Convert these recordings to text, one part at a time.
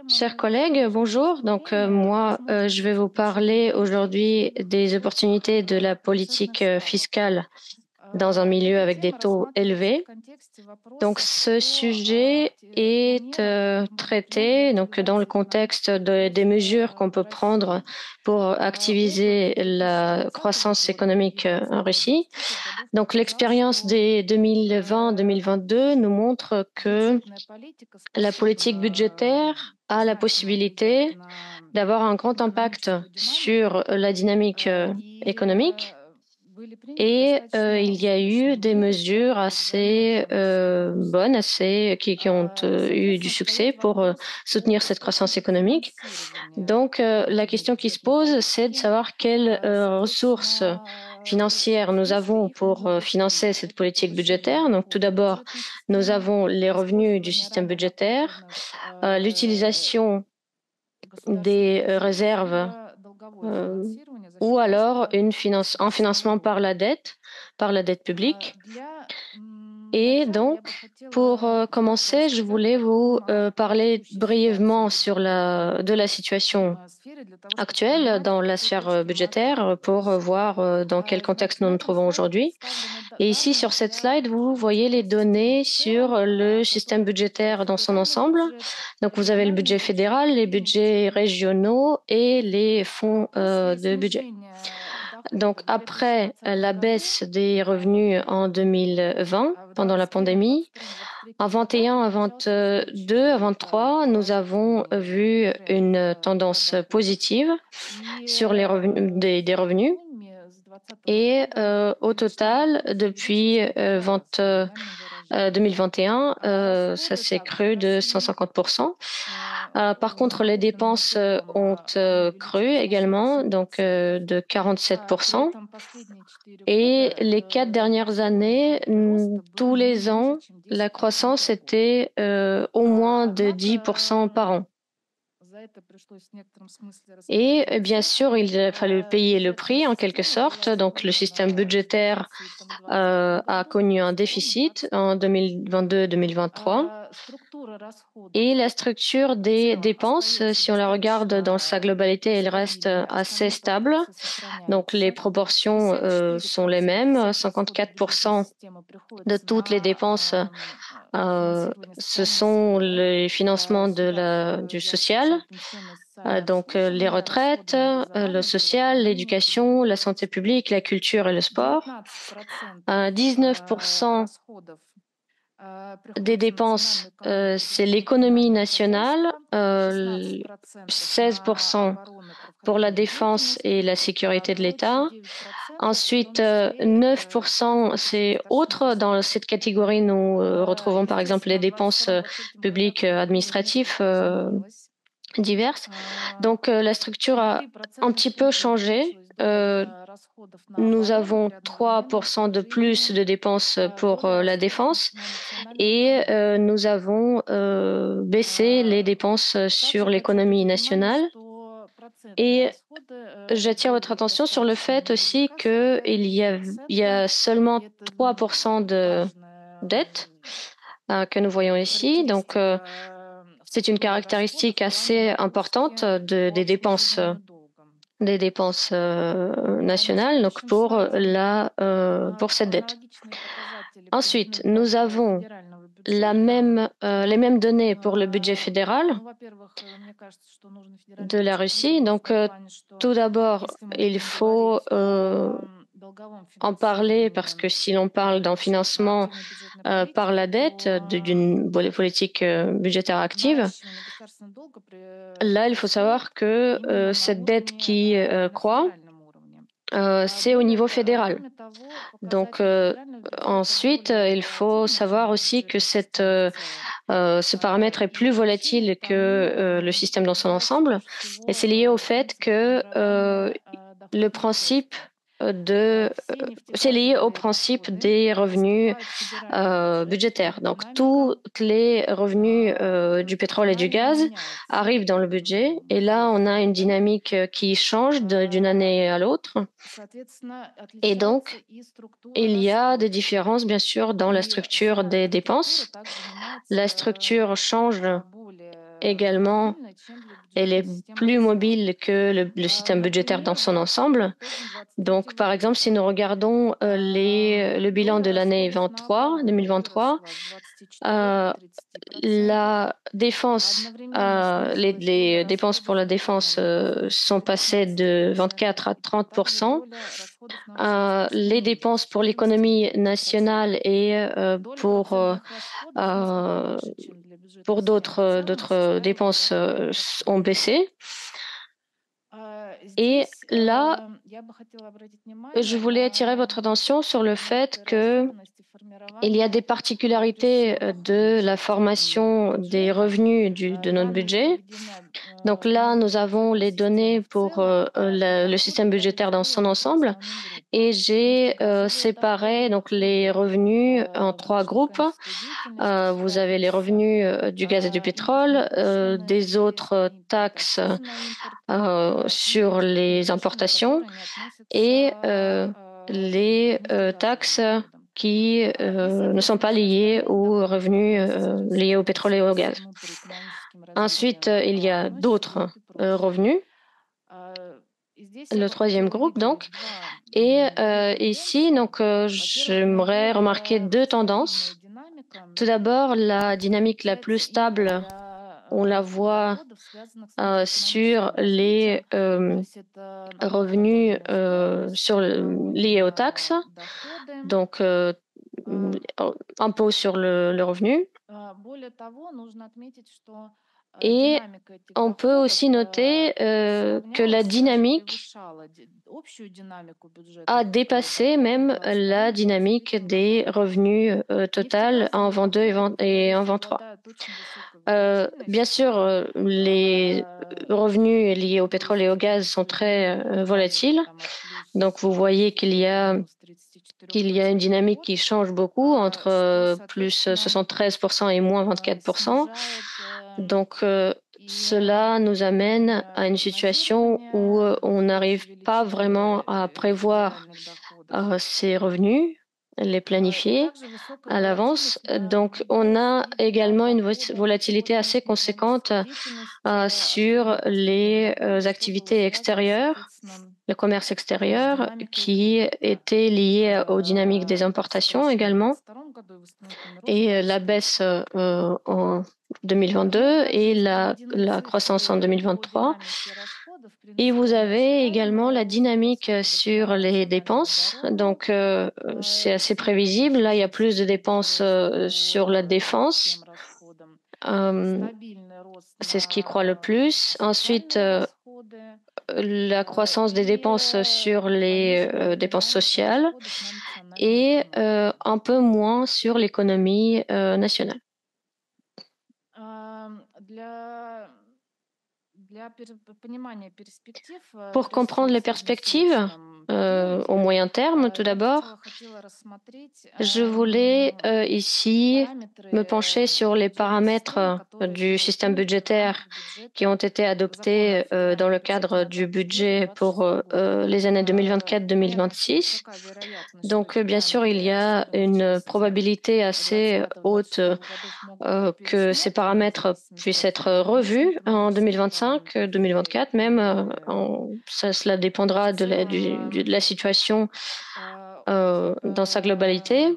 Chers collègues, bonjour. Moi, je vais vous parler aujourd'hui des opportunités de la politique fiscale dans un milieu avec des taux élevés. Ce sujet est traité dans le contexte des mesures qu'on peut prendre pour activiser la croissance économique en Russie. L'expérience des 2020-2022 nous montre que la politique budgétaire a la possibilité d'avoir un grand impact sur la dynamique économique et il y a eu des mesures assez bonnes, qui ont eu du succès pour soutenir cette croissance économique. La question qui se pose, c'est de savoir quelles ressources financières nous avons pour financer cette politique budgétaire. Tout d'abord, nous avons les revenus du système budgétaire, l'utilisation des réserves euh, ou alors un financement par la dette publique. Pour commencer, je voulais vous parler brièvement de la situation actuelle dans la sphère budgétaire pour voir dans quel contexte nous nous trouvons aujourd'hui. Et ici, sur cette slide, vous voyez les données sur le système budgétaire dans son ensemble. Vous avez le budget fédéral, les budgets régionaux et les fonds de budget. Après la baisse des revenus en 2020, pendant la pandémie, en 21, en 22, en 23, nous avons vu une tendance positive sur les revenus, des revenus. Et au total, depuis 2021, ça s'est cru de 150%. Par contre, les dépenses ont cru également, de 47%. Et les 4 dernières années, tous les ans, la croissance était au moins de 10% par an. Et bien sûr, il a fallu payer le prix en quelque sorte. Le système budgétaire a connu un déficit en 2022-2023. Et la structure des dépenses, si on la regarde dans sa globalité, elle reste assez stable. Les proportions sont les mêmes. 54% de toutes les dépenses, ce sont les financements du social. Les retraites, le social, l'éducation, la santé publique, la culture et le sport. 19% des dépenses, c'est l'économie nationale, 16% pour la défense et la sécurité de l'État. Ensuite, 9%, c'est autre. Dans cette catégorie, nous retrouvons par exemple les dépenses publiques administratives diverses. La structure a un petit peu changé. Nous avons 3% de plus de dépenses pour la défense et nous avons baissé les dépenses sur l'économie nationale. Et j'attire votre attention sur le fait aussi qu'il y a seulement 3% de dette que nous voyons ici. C'est une caractéristique assez importante des dépenses nationales pour cette dette. Ensuite, nous avons les mêmes données pour le budget fédéral de la Russie. Tout d'abord, il faut en parler parce que si l'on parle d'un financement par la dette d'une politique budgétaire active, là, il faut savoir que cette dette qui croît, c'est au niveau fédéral. Ensuite, il faut savoir aussi que ce paramètre est plus volatile que le système dans son ensemble. Et c'est lié au fait que le principe c'est lié au principe des revenus budgétaires. Donc, tous les revenus du pétrole et du gaz arrivent dans le budget. Et là, on a une dynamique qui change d'une année à l'autre. Et donc, il y a des différences, bien sûr, dans la structure des dépenses. La structure change également. Elle est plus mobile que le système budgétaire dans son ensemble. Donc, par exemple, si nous regardons le bilan de l'année 2023, la défense, les dépenses pour la défense sont passées de 24 à 30%. Les dépenses pour l'économie nationale et pour d'autres dépenses ont baissé. Et là, je voulais attirer votre attention sur le fait qu'il y a des particularités de la formation des revenus de notre budget. Donc là, nous avons les données pour le système budgétaire dans son ensemble et j'ai séparé donc les revenus en 3 groupes. Vous avez les revenus du gaz et du pétrole, des autres taxes sur les importations et les taxes qui ne sont pas liées aux revenus liés au pétrole et au gaz. Ensuite, il y a d'autres revenus, le troisième groupe donc. Et ici, donc, j'aimerais remarquer 2 tendances. Tout d'abord, la dynamique la plus stable, on la voit sur les revenus liés aux taxes, donc impôt sur le revenu. Et on peut aussi noter que la dynamique a dépassé même la dynamique des revenus total en 22 et en 23. Bien sûr, les revenus liés au pétrole et au gaz sont très volatiles. Donc, vous voyez qu'il y a une dynamique qui change beaucoup entre plus 73% et moins 24%. Donc, cela nous amène à une situation où on n'arrive pas vraiment à prévoir ces revenus, les planifier à l'avance. Donc, on a également une volatilité assez conséquente sur les activités extérieures, le commerce extérieur, qui était lié aux dynamiques des importations également, et la baisse en 2022 et la croissance en 2023. Et vous avez également la dynamique sur les dépenses. Donc, c'est assez prévisible. Là, il y a plus de dépenses sur la défense. C'est ce qui croît le plus. Ensuite, la croissance des dépenses sur les dépenses sociales et un peu moins sur l'économie nationale. Pour comprendre les perspectives, au moyen terme, tout d'abord, je voulais ici me pencher sur les paramètres du système budgétaire qui ont été adoptés dans le cadre du budget pour les années 2024-2026. Donc, bien sûr, il y a une probabilité assez haute que ces paramètres puissent être revus en 2025, 2024 même. Cela dépendra de la situation dans sa globalité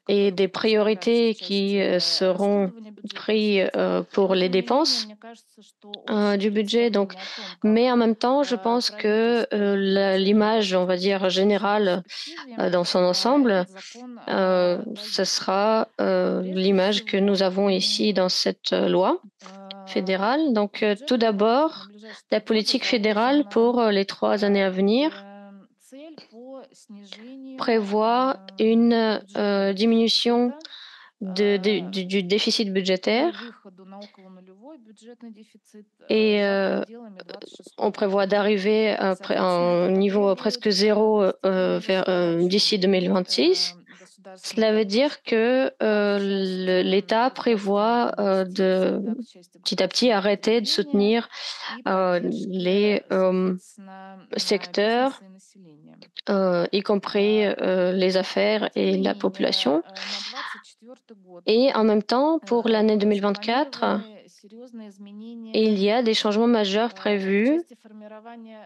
et des priorités qui seront prises pour les dépenses du budget. Donc, mais en même temps, je pense que l'image, on va dire, générale dans son ensemble, ce sera l'image que nous avons ici dans cette loi fédérale. Donc, tout d'abord, la politique fédérale pour les 3 années à venir prévoit une diminution du déficit budgétaire et on prévoit d'arriver à un niveau presque zéro d'ici 2026. Cela veut dire que l'État prévoit de petit à petit arrêter de soutenir les secteurs, y compris les affaires et la population. Et en même temps, pour l'année 2024, il y a des changements majeurs prévus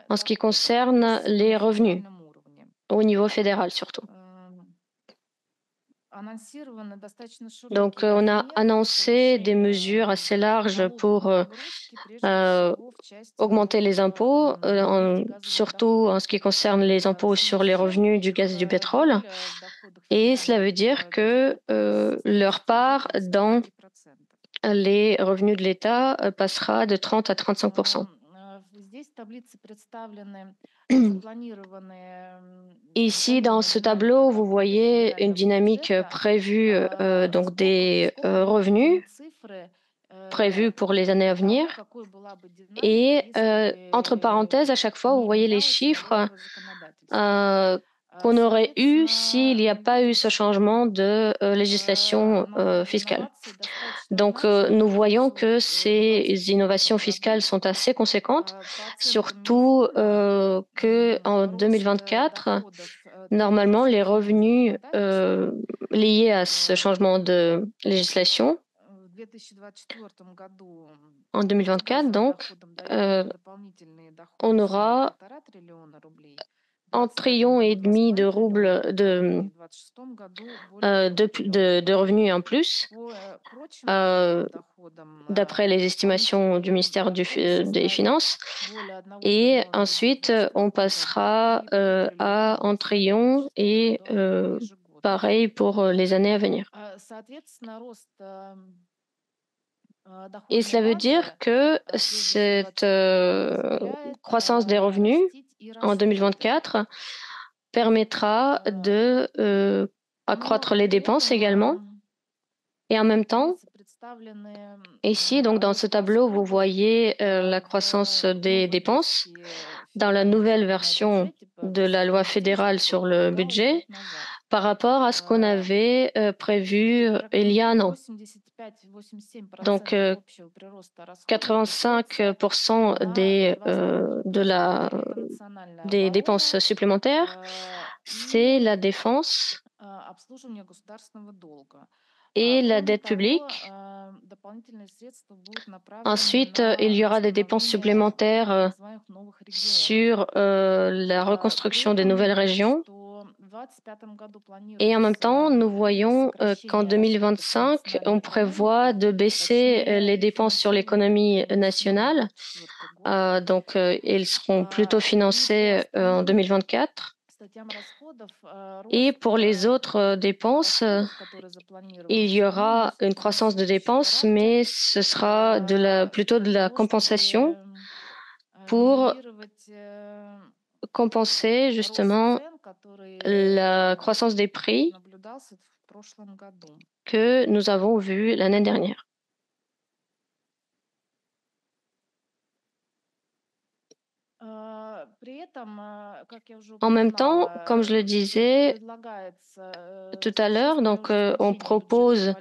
en ce qui concerne les revenus, au niveau fédéral surtout. Donc, on a annoncé des mesures assez larges pour augmenter les impôts, surtout en ce qui concerne les impôts sur les revenus du gaz et du pétrole. Et cela veut dire que leur part dans les revenus de l'État passera de 30 à 35%. Ici, dans ce tableau, vous voyez une dynamique prévue donc des revenus prévus pour les années à venir. Et entre parenthèses, à chaque fois, vous voyez les chiffres qu'on aurait eu s'il n'y a pas eu ce changement de législation fiscale. Donc, nous voyons que ces innovations fiscales sont assez conséquentes, surtout qu'en 2024, normalement, les revenus liés à ce changement de législation, en 2024, donc, on aura 1,5 trillion de roubles de revenus en plus, d'après les estimations du ministère des Finances. Et ensuite, on passera à 1 trillion et pareil pour les années à venir. Et cela veut dire que cette croissance des revenus en 2024 permettra de accroître les dépenses également. Et en même temps, ici, donc dans ce tableau, vous voyez la croissance des dépenses dans la nouvelle version de la loi fédérale sur le budget par rapport à ce qu'on avait prévu il y a un an. Donc, 85% des dépenses supplémentaires, c'est la défense et la dette publique. Ensuite, il y aura des dépenses supplémentaires sur la reconstruction des nouvelles régions. Et en même temps, nous voyons qu'en 2025, on prévoit de baisser les dépenses sur l'économie nationale. Donc, ils seront plutôt financés en 2024. Et pour les autres dépenses, il y aura une croissance de dépenses, mais ce sera plutôt de la compensation pour compenser justement la croissance des prix que nous avons vue l'année dernière. En même temps, comme je le disais tout à l'heure, donc on propose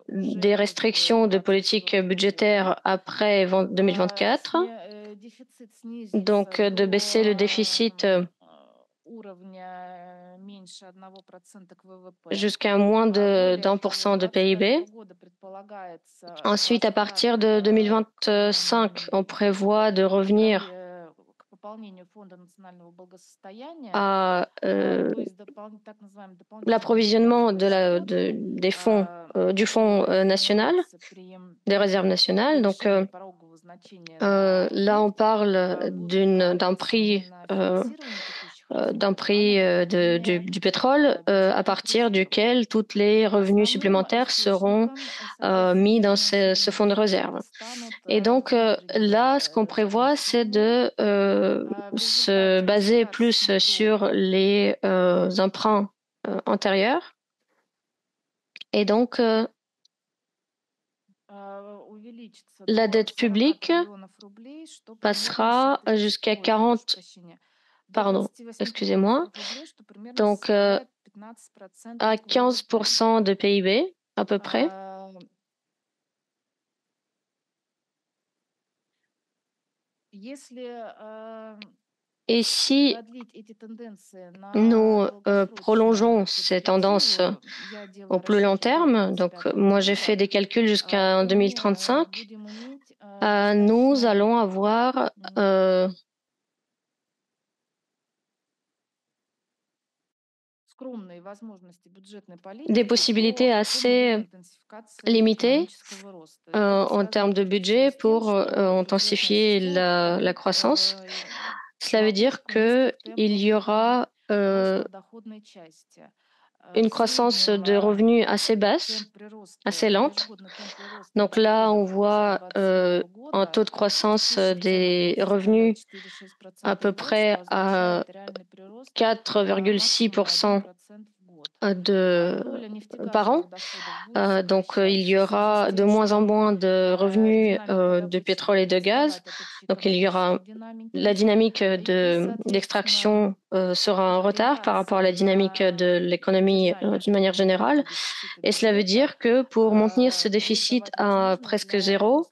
des restrictions de politique budgétaire après 2024, donc de baisser le déficit jusqu'à moins d'1% de PIB. Ensuite, à partir de 2025, on prévoit de revenir à l'approvisionnement des fonds, du Fonds national, des réserves nationales. Donc là, on parle d'un prix du pétrole à partir duquel tous les revenus supplémentaires seront mis dans ce fonds de réserve. Et donc là, ce qu'on prévoit, c'est de se baser plus sur les emprunts antérieurs Et donc, la dette publique passera jusqu'à 40, pardon, excusez-moi, donc à 15% de PIB à peu près. Et si nous prolongeons ces tendances au plus long terme, donc moi j'ai fait des calculs jusqu'en 2035, nous allons avoir des possibilités assez limitées en termes de budget pour intensifier la croissance. Cela veut dire qu'il y aura une croissance de revenus assez basse, assez lente. Donc là, on voit un taux de croissance des revenus à peu près à 4,6% de, par an. Donc, il y aura de moins en moins de revenus de pétrole et de gaz. Donc, il y aura la dynamique d'extraction sera en retard par rapport à la dynamique de l'économie d'une manière générale. Et cela veut dire que pour maintenir ce déficit à presque zéro,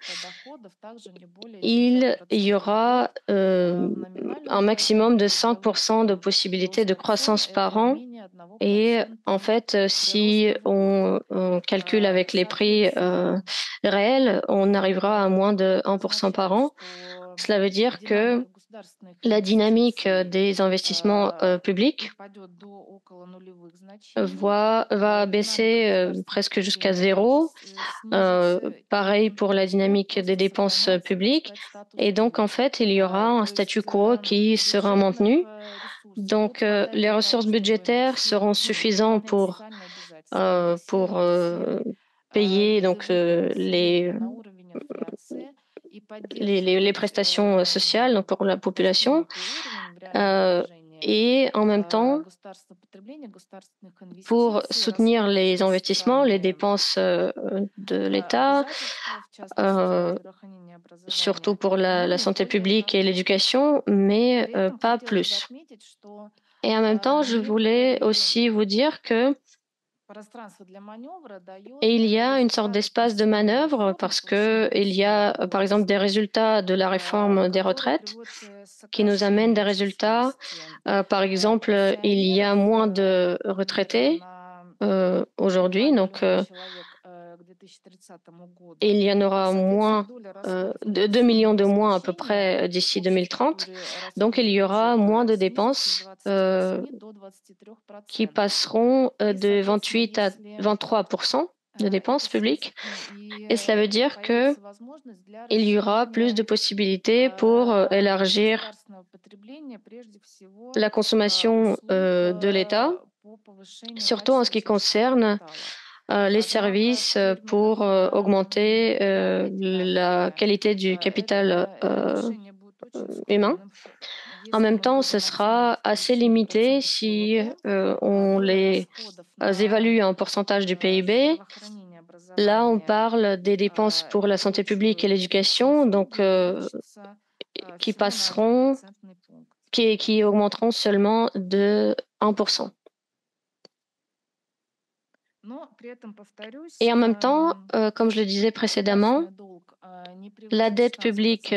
il y aura un maximum de 5% de possibilités de croissance par an. Et en fait, si on calcule avec les prix réels, on arrivera à moins de 1% par an. Cela veut dire que la dynamique des investissements publics va baisser presque jusqu'à zéro. Pareil pour la dynamique des dépenses publiques. Et donc, en fait, il y aura un statu quo qui sera maintenu. Donc, les ressources budgétaires seront suffisantes pour payer donc, les prestations sociales donc pour la population. Et en même temps, pour soutenir les investissements, les dépenses de l'État, surtout pour la santé publique et l'éducation, mais pas plus. Et en même temps, je voulais aussi vous dire que il y a une sorte d'espace de manœuvre parce que il y a, par exemple, des résultats de la réforme des retraites qui nous amènent des résultats. Par exemple, il y a moins de retraités aujourd'hui, donc il y en aura moins, de 2 millions de moins à peu près d'ici 2030. Donc il y aura moins de dépenses qui passeront de 28 à 23% de dépenses publiques. Et cela veut dire que il y aura plus de possibilités pour élargir la consommation de l'État, surtout en ce qui concerne les services pour augmenter la qualité du capital humain. En même temps, ce sera assez limité si on les évalue en pourcentage du PIB. Là, on parle des dépenses pour la santé publique et l'éducation, donc qui passeront, qui augmenteront seulement de 1%. Et en même temps, comme je le disais précédemment, la dette publique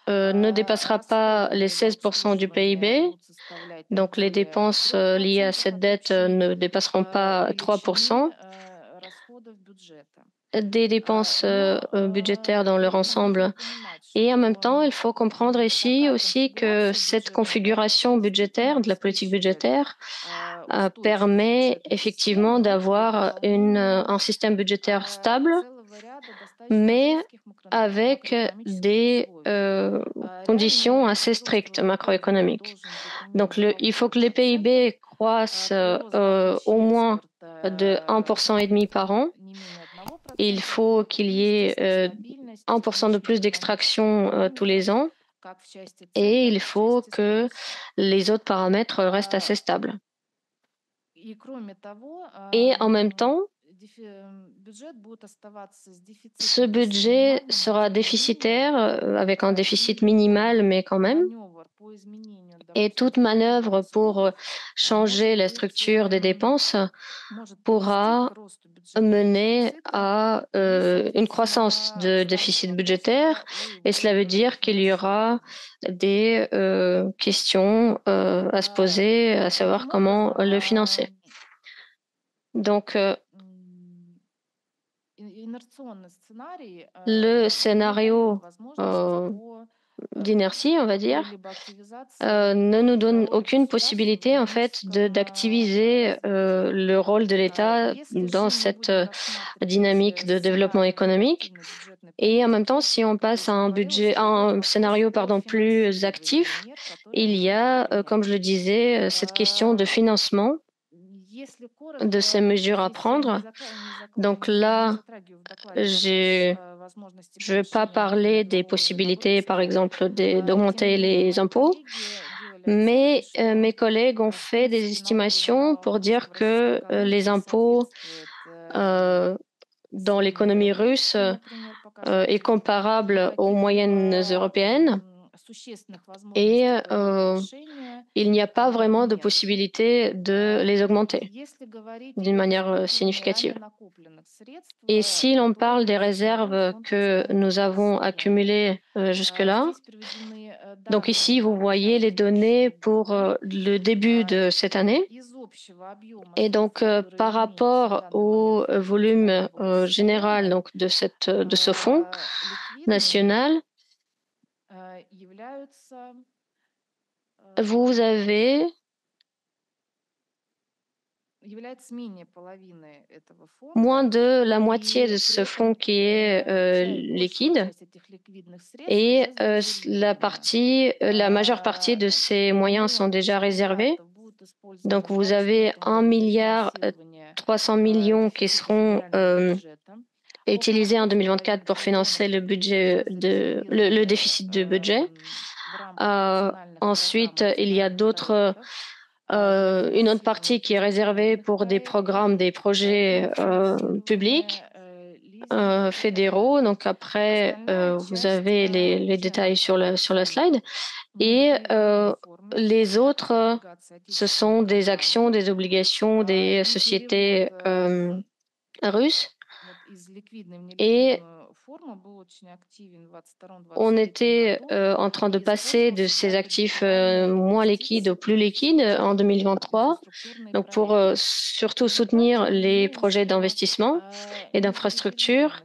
ne dépassera pas les 16% du PIB. Donc les dépenses liées à cette dette ne dépasseront pas 3% des dépenses budgétaires dans leur ensemble. Et en même temps, il faut comprendre ici aussi que cette configuration budgétaire, de la politique budgétaire, permet effectivement d'avoir un système budgétaire stable, mais avec des conditions assez strictes macroéconomiques. Donc, il faut que les PIB croissent au moins de 1,5% par an. Il faut qu'il y ait 1% de plus d'extraction tous les ans. Et il faut que les autres paramètres restent assez stables. Et en même temps, Ce budget sera déficitaire, avec un déficit minimal, mais quand même. Et toute manœuvre pour changer la structure des dépenses pourra mener à une croissance de déficit budgétaire, et cela veut dire qu'il y aura des questions à se poser, à savoir comment le financer. Donc, le scénario euh, d'inertie, on va dire, ne nous donne aucune possibilité en fait d'activiser le rôle de l'État dans cette dynamique de développement économique. Et en même temps, si on passe à un scénario pardon, plus actif, il y a, comme je le disais, cette question de financement de ces mesures à prendre. Donc là, j'ai je ne vais pas parler des possibilités, par exemple, d'augmenter les impôts, mais mes collègues ont fait des estimations pour dire que les impôts dans l'économie russe est comparable aux moyennes européennes, et il n'y a pas vraiment de possibilité de les augmenter d'une manière significative. Et si l'on parle des réserves que nous avons accumulées jusque-là, donc ici, vous voyez les données pour le début de cette année. Et donc, par rapport au volume général donc, de ce fonds national, vous avez moins de la moitié de ce fonds qui est liquide, et la majeure partie de ces moyens sont déjà réservés. Donc vous avez 1,3 milliard qui seront utilisés en 2024 pour financer le déficit de budget. Ensuite, il y a une autre partie qui est réservée pour des programmes, des projets publics, fédéraux. Donc après, vous avez les détails sur la slide. Et les autres, ce sont des actions, des obligations des sociétés russes. Et on était en train de passer de ces actifs moins liquides aux plus liquides en 2023, donc pour surtout soutenir les projets d'investissement et d'infrastructure.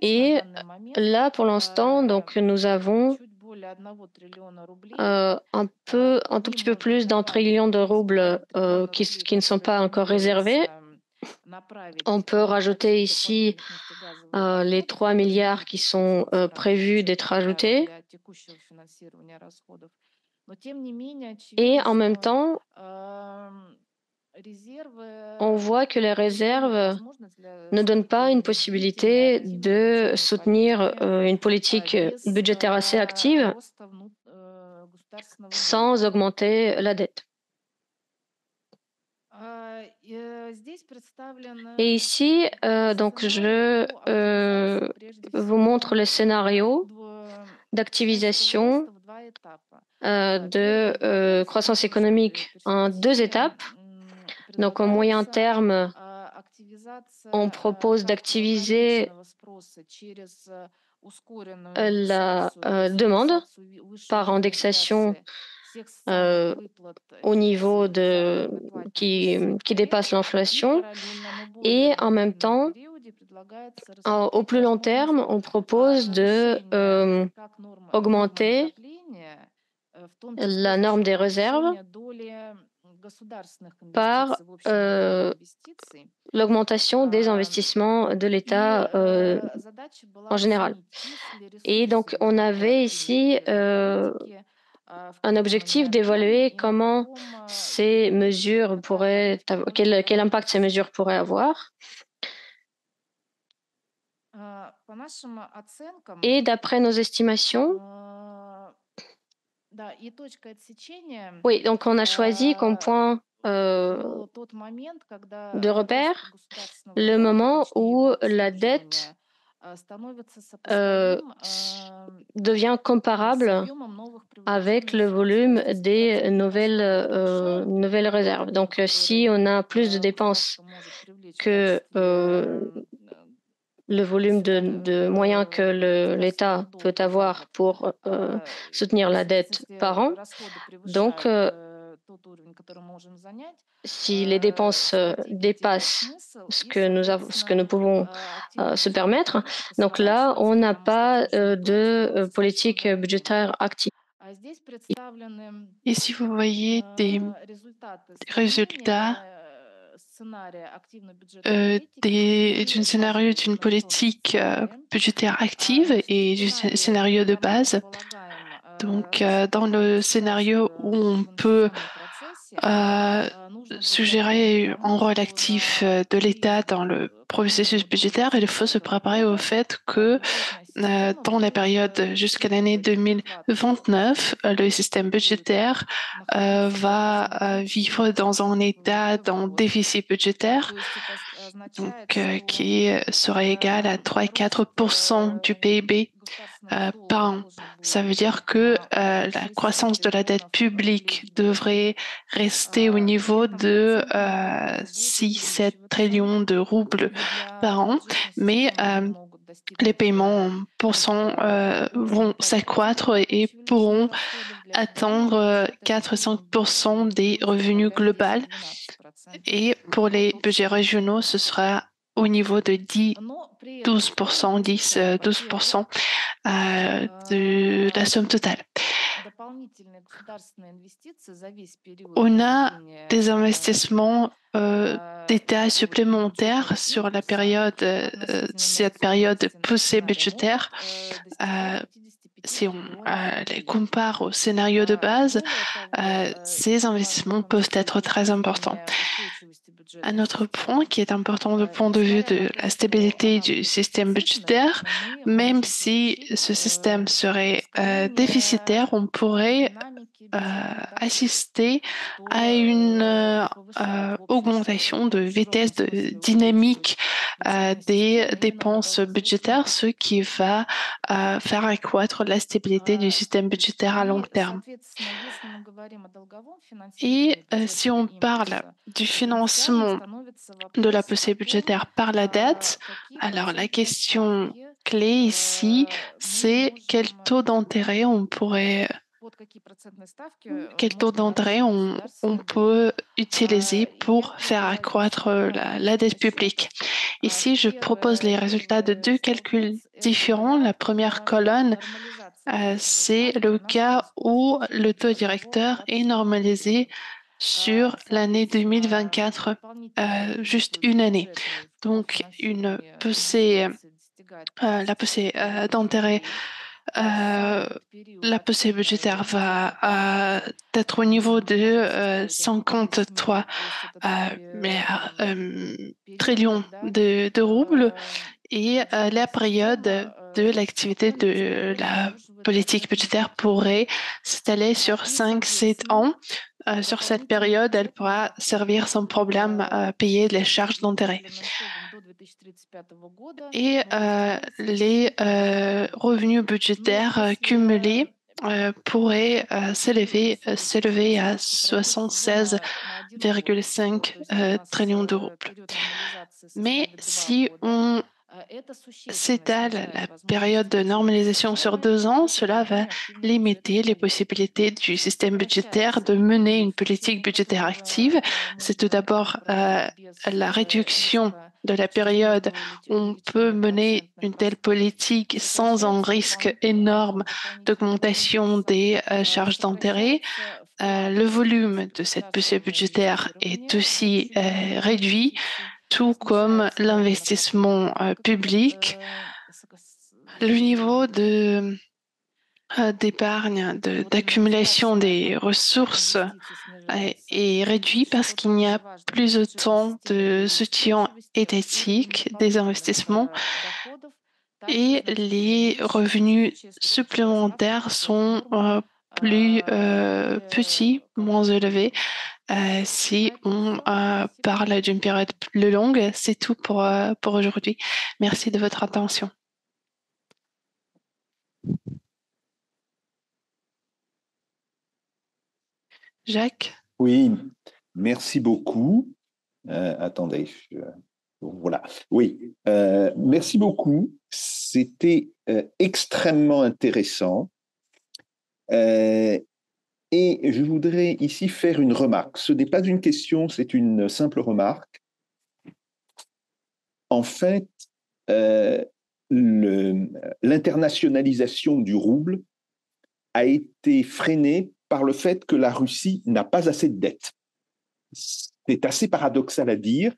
Et là, pour l'instant, donc nous avons un tout petit peu plus d'1 trillion de roubles qui ne sont pas encore réservés. On peut rajouter ici les 3 milliards qui sont prévus d'être ajoutés. Et en même temps, on voit que les réserves ne donnent pas une possibilité de soutenir une politique budgétaire assez active sans augmenter la dette. Et ici, donc je vous montre le scénario d'activisation de croissance économique en 2 étapes. Donc, au moyen terme, on propose d'activiser la demande par indexation au niveau qui dépasse l'inflation. Et en même temps, au plus long terme, on propose de augmenter la norme des réserves par l'augmentation des investissements de l'État en général. Et donc, on avait ici un objectif d'évaluer comment ces mesures quel impact ces mesures pourraient avoir. Et d'après nos estimations, oui, donc on a choisi comme point euh, de repère, le moment où la dette devient comparable avec le volume des nouvelles réserves. Donc, si on a plus de dépenses que le volume de moyens que l'État peut avoir pour soutenir la dette par an, donc si les dépenses dépassent ce que nous pouvons se permettre, donc là, on n'a pas de politique budgétaire active. Et si vous voyez des résultats d'un scénario d'une politique budgétaire active et du scénario de base, donc dans le scénario où on peut suggérer un rôle actif de l'État dans le processus budgétaire, il faut se préparer au fait que dans la période jusqu'à l'année 2029, le système budgétaire va vivre dans un état d'un déficit budgétaire donc, qui serait égal à 3-4% du PIB par an. Ça veut dire que la croissance de la dette publique devrait rester au niveau de 6-7 trillions de roubles par an, mais les paiements en pourcent vont s'accroître et pourront atteindre 4-5% des revenus globaux. Et pour les budgets régionaux, ce sera au niveau de 10-12%, 10-12% de la somme totale. On a des investissements d'État supplémentaires sur la période, cette période post-budgétaire. Si on les compare au scénario de base, ces investissements peuvent être très importants. Un autre point qui est important du point de vue de la stabilité du système budgétaire, même si ce système serait déficitaire, on pourrait assister à une augmentation de vitesse de dynamique des dépenses budgétaires, ce qui va faire accroître la stabilité du système budgétaire à long terme. Et si on parle du financement de la poussée budgétaire par la dette, alors la question clé ici, c'est quel taux d'intérêt on peut utiliser pour faire accroître la dette publique. Ici, je propose les résultats de deux calculs différents. La première colonne, c'est le cas où le taux directeur est normalisé sur l'année 2024, juste une année. Donc, la poussée d'intérêt, la poussée budgétaire va être au niveau de 53 trillions de roubles et la période de l'activité de la politique budgétaire pourrait s'étaler sur 5-7 ans. Sur cette période, elle pourra servir sans problème à payer les charges d'intérêt. Et les revenus budgétaires cumulés pourraient s'élever à 76,5 trillions de roubles. Mais si on s'étale la période de normalisation sur 2 ans, cela va limiter les possibilités du système budgétaire de mener une politique budgétaire active. C'est tout d'abord la réduction de la période où on peut mener une telle politique sans un risque énorme d'augmentation des charges d'intérêt. Le volume de cette poussée budgétaire est aussi réduit, tout comme l'investissement public. Le niveau d'épargne, d'accumulation des ressources est réduit parce qu'il n'y a plus autant de soutien étatique des investissements et les revenus supplémentaires sont plus petits, moins élevés. si on parle d'une période plus longue. C'est tout pour aujourd'hui. Merci de votre attention. Jacques? Oui, merci beaucoup. Attendez, voilà. Oui, merci beaucoup. C'était extrêmement intéressant. Et je voudrais ici faire une remarque. Ce n'est pas une question, c'est une simple remarque. En fait, l'internationalisation du rouble a été freinée par le fait que la Russie n'a pas assez de dettes. C'est assez paradoxal à dire,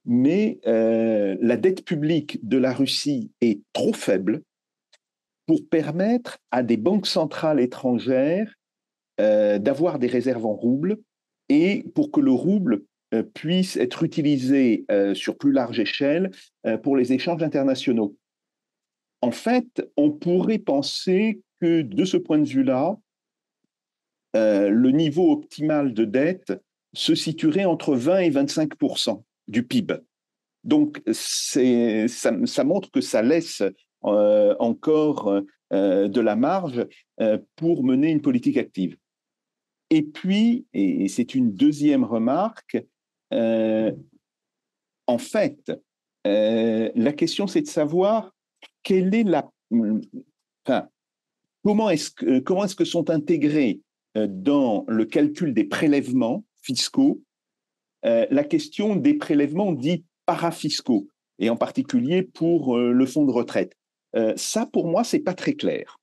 mais la dette publique de la Russie est trop faible pour permettre à des banques centrales étrangères d'avoir des réserves en roubles et pour que le rouble puisse être utilisé sur plus large échelle pour les échanges internationaux. En fait, on pourrait penser que de ce point de vue-là, le niveau optimal de dette se situerait entre 20 et 25% du PIB. Donc, ça montre que ça laisse encore de la marge pour mener une politique active. Et puis, et c'est une deuxième remarque, en fait, la question c'est de savoir quelle est enfin, comment est-ce que sont intégrés dans le calcul des prélèvements fiscaux la question des prélèvements dits parafiscaux, et en particulier pour le fonds de retraite. Ça, pour moi, c'est pas très clair.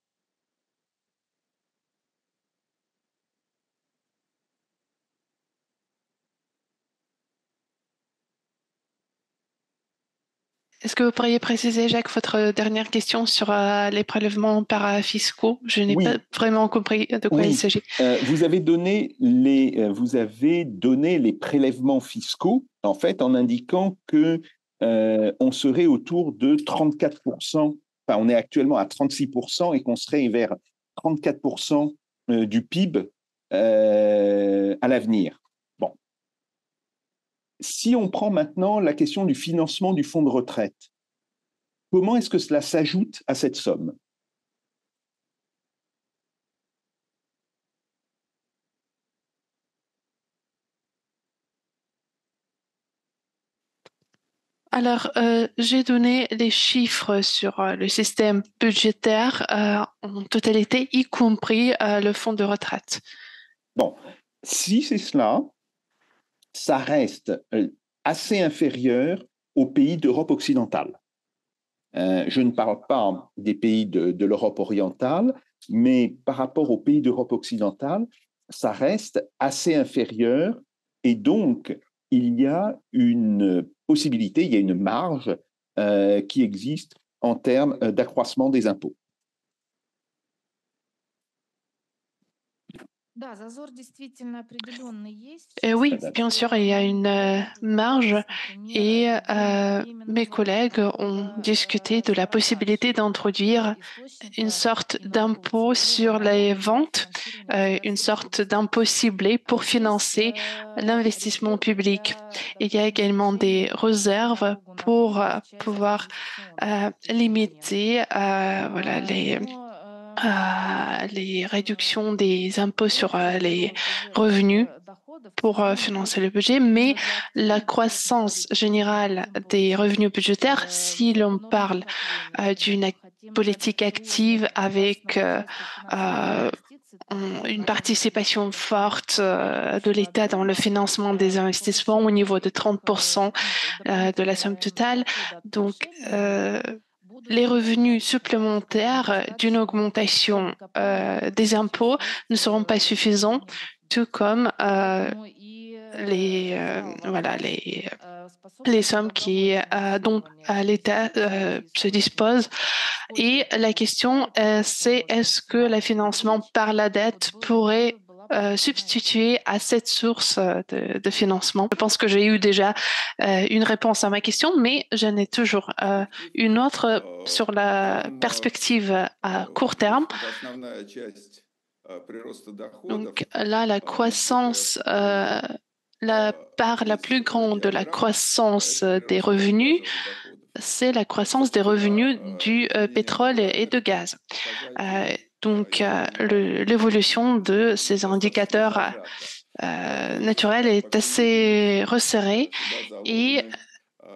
Est-ce que vous pourriez préciser, Jacques, votre dernière question sur les prélèvements parafiscaux? Je n'ai pas vraiment compris de quoi il s'agit. Vous avez donné les prélèvements fiscaux, en fait, en indiquant que on serait autour de 34%, enfin, on est actuellement à 36% et qu'on serait vers 34% du PIB à l'avenir. Bon. Si on prend maintenant la question du financement du fonds de retraite, comment est-ce que cela s'ajoute à cette somme? Alors, j'ai donné les chiffres sur le système budgétaire en totalité, y compris le fonds de retraite. Bon, si c'est cela, ça reste assez inférieur aux pays d'Europe occidentale. Je ne parle pas des pays de l'Europe orientale, mais par rapport aux pays d'Europe occidentale, ça reste assez inférieur et donc il y a une possibilité, il y a une marge qui existe en termes d'accroissement des impôts. Oui, bien sûr, il y a une marge et mes collègues ont discuté de la possibilité d'introduire une sorte d'impôt sur les ventes, une sorte d'impôt ciblé pour financer l'investissement public. Il y a également des réserves pour pouvoir limiter voilà, les réductions des impôts sur les revenus pour financer le budget, mais la croissance générale des revenus budgétaires, si l'on parle d'une politique active avec une participation forte de l'État dans le financement des investissements au niveau de 30% de la somme totale. Donc, les revenus supplémentaires d'une augmentation des impôts ne seront pas suffisants, tout comme les sommes dont l'État se dispose. Et la question, c'est est-ce que le financement par la dette pourrait substituer à cette source de financement? Je pense que j'ai eu déjà une réponse à ma question, mais j'en ai toujours une autre sur la perspective à court terme. Donc là, la croissance la part la plus grande de la croissance des revenus, c'est la croissance des revenus du pétrole et de gaz. Donc, l'évolution de ces indicateurs naturels est assez resserrée et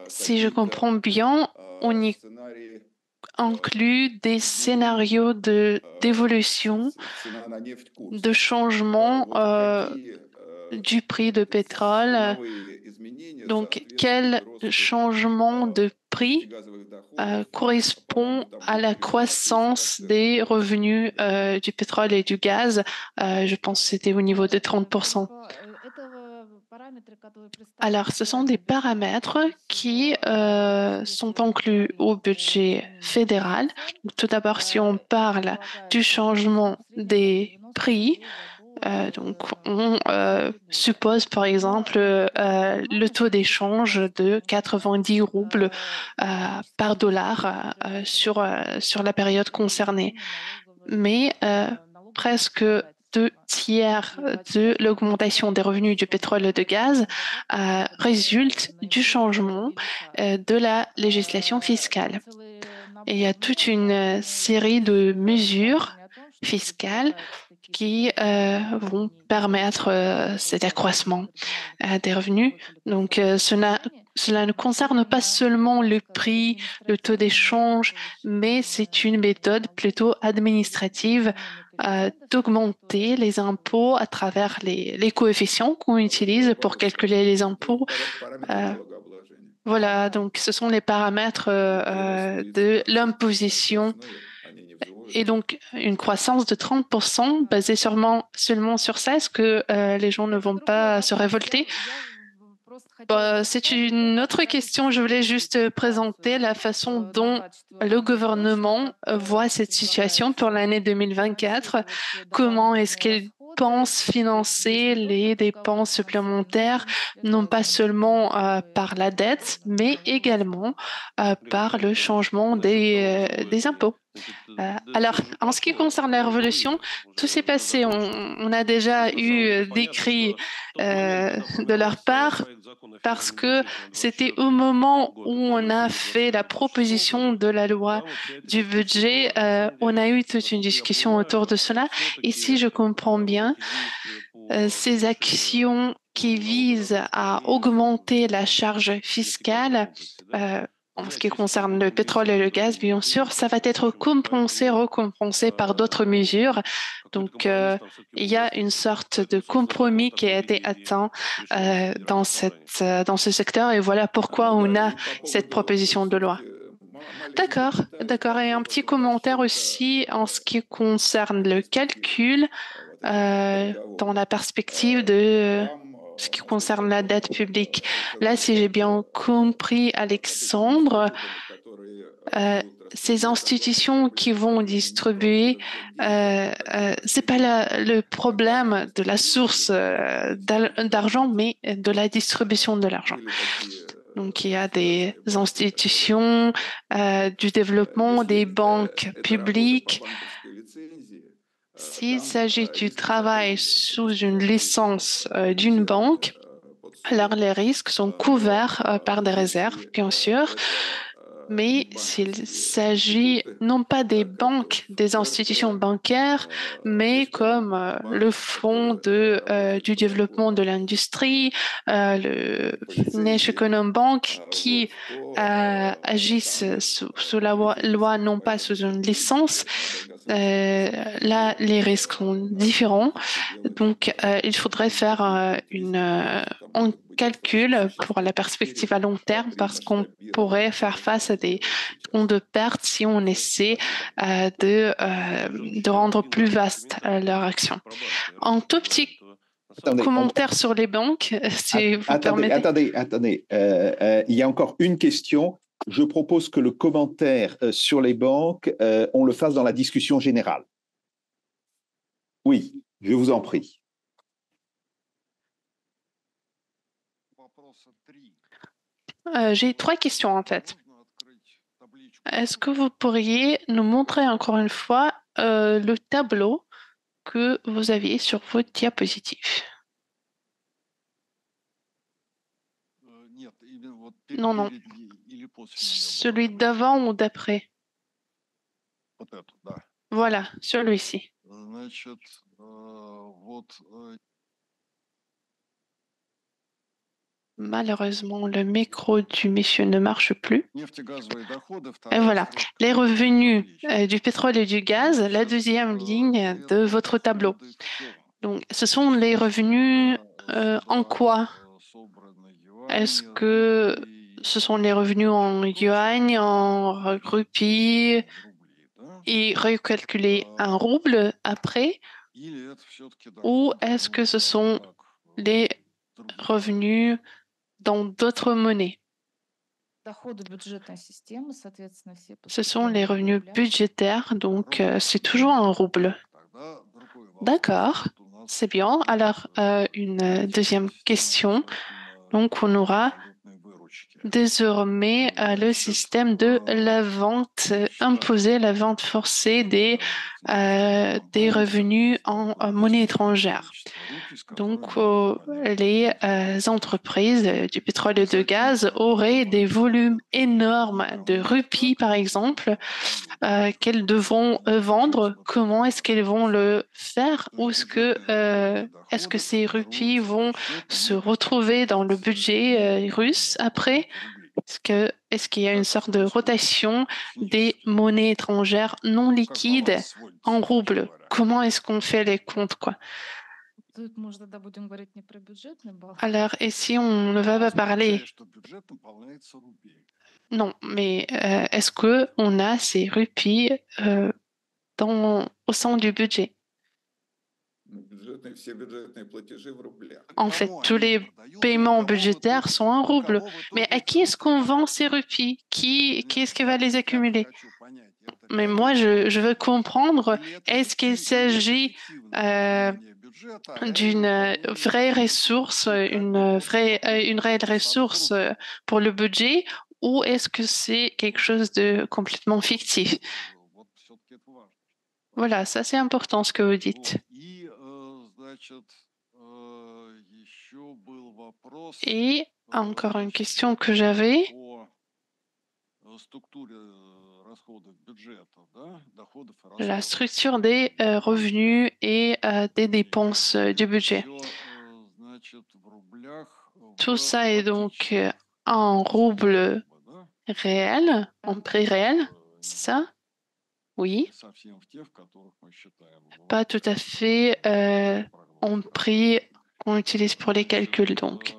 si je comprends bien, on y inclut des scénarios d'évolution, de changement du prix de pétrole. Donc, quel changement de prix correspond à la croissance des revenus du pétrole et du gaz? Je pense que c'était au niveau de 30%. Alors, ce sont des paramètres qui sont inclus au budget fédéral. Tout d'abord, si on parle du changement des prix, donc on suppose par exemple le taux d'échange de 90 roubles par dollar sur la période concernée. Mais presque 2 tiers de l'augmentation des revenus du pétrole et de gaz résulte du changement de la législation fiscale. Et il y a toute une série de mesures fiscales qui vont permettre cet accroissement des revenus. Donc, cela ne concerne pas seulement le prix, le taux d'échange, mais c'est une méthode plutôt administrative d'augmenter les impôts à travers les coefficients qu'on utilise pour calculer les impôts. Voilà, donc ce sont les paramètres de l'imposition. Et donc, une croissance de 30% basée seulement sur ça, est-ce que les gens ne vont pas se révolter? C'est une autre question. Je voulais juste présenter la façon dont le gouvernement voit cette situation pour l'année 2024. Comment est-ce qu'il pense financer les dépenses supplémentaires, non pas seulement par la dette, mais également par le changement des impôts? Alors, en ce qui concerne la révolution, tout s'est passé. On a déjà eu des cris de leur part parce que c'était au moment où on a fait la proposition de la loi du budget, on a eu toute une discussion autour de cela. Et si je comprends bien, ces actions qui visent à augmenter la charge fiscale, en ce qui concerne le pétrole et le gaz, bien sûr, ça va être recompensé par d'autres mesures. Donc, il y a une sorte de compromis qui a été atteint dans ce secteur et voilà pourquoi on a cette proposition de loi. D'accord, d'accord. Et un petit commentaire aussi en ce qui concerne le calcul dans la perspective de ce qui concerne la dette publique. Là, si j'ai bien compris, Alexandre, ces institutions qui vont distribuer, c'est pas le problème de la source d'argent, mais de la distribution de l'argent. Donc, il y a des institutions du développement, des banques publiques. S'il s'agit du travail sous une licence d'une banque, alors les risques sont couverts par des réserves, bien sûr, mais s'il s'agit non pas des banques, des institutions bancaires, mais comme le Fonds du développement de l'industrie, le Finnish Economic Bank, qui agissent sous la loi, non pas sous une licence, là, les risques sont différents. Donc, il faudrait faire un calcul pour la perspective à long terme parce qu'on pourrait faire face à des comptes de pertes si on essaie de rendre plus vaste leur action. Un tout petit commentaire sur les banques, si vous permettez. Attendez. Il y a encore une question. Je propose que le commentaire sur les banques, on le fasse dans la discussion générale. Oui, je vous en prie. J'ai 3 questions en fait. Est-ce que vous pourriez nous montrer encore une fois le tableau que vous aviez sur votre diapositive? Non, non. Celui d'avant ou d'après? Voilà, celui-ci. Malheureusement, le micro du monsieur ne marche plus. Et voilà, les revenus du pétrole et du gaz, la deuxième ligne de votre tableau. Donc, ce sont les revenus en quoi? Est-ce que ce sont les revenus en yuan, en rupie et recalculés en rouble après? Ou est-ce que ce sont les revenus dans d'autres monnaies? Ce sont les revenus budgétaires, donc c'est toujours en rouble. D'accord, c'est bien. Alors, une deuxième question. Donc, on aura désormais le système de la vente imposée, la vente forcée des revenus en monnaie étrangère. Donc, les entreprises du pétrole et du gaz auraient des volumes énormes de rupies, par exemple, qu'elles devront vendre. Comment est-ce qu'elles vont le faire? Ou est-ce que ces rupies vont se retrouver dans le budget russe après? Est-ce qu'il y a une sorte de rotation des monnaies étrangères non liquides en roubles? Comment est-ce qu'on fait les comptes, quoi? Alors, et si on ne va pas parler? Non, mais est-ce que on a ces rupies au sein du budget? En fait, tous les paiements budgétaires sont en roubles. Mais à qui est-ce qu'on vend ces rupies? Qui est-ce qui va les accumuler? Mais moi, je veux comprendre, est-ce qu'il s'agit d'une vraie ressource, une réelle ressource pour le budget, ou est-ce que c'est quelque chose de complètement fictif? Voilà, ça c'est important ce que vous dites. Et encore une question que j'avais. La structure des revenus et des dépenses du budget. Tout ça est donc en rouble réel, en prix réel, c'est ça? Oui. Pas tout à fait en prix qu'on utilise pour les calculs, donc.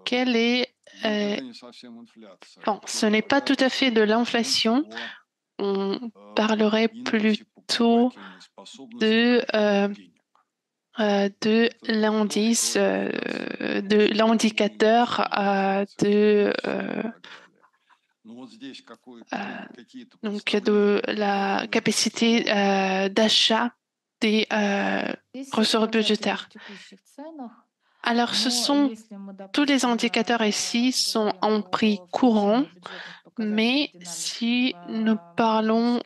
Quel est... Bon, ce n'est pas tout à fait de l'inflation. On parlerait plutôt de l'indice, de l'indicateur donc de la capacité d'achat des ressources budgétaires. Alors, tous les indicateurs ici sont en prix courant, mais si nous parlons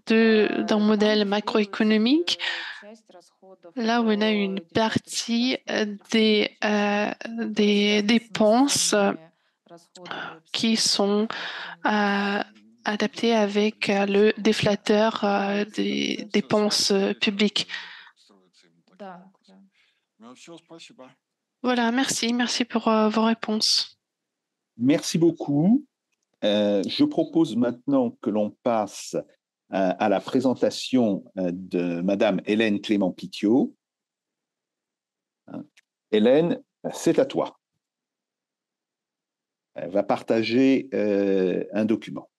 d'un modèle macroéconomique, là où on a une partie des dépenses qui sont adaptées avec le déflateur des dépenses publiques. Voilà, merci pour vos réponses. Merci beaucoup. Je propose maintenant que l'on passe à la présentation de Madame Hélène Clément-Pittiot. Hélène, c'est à toi. Elle va partager un document.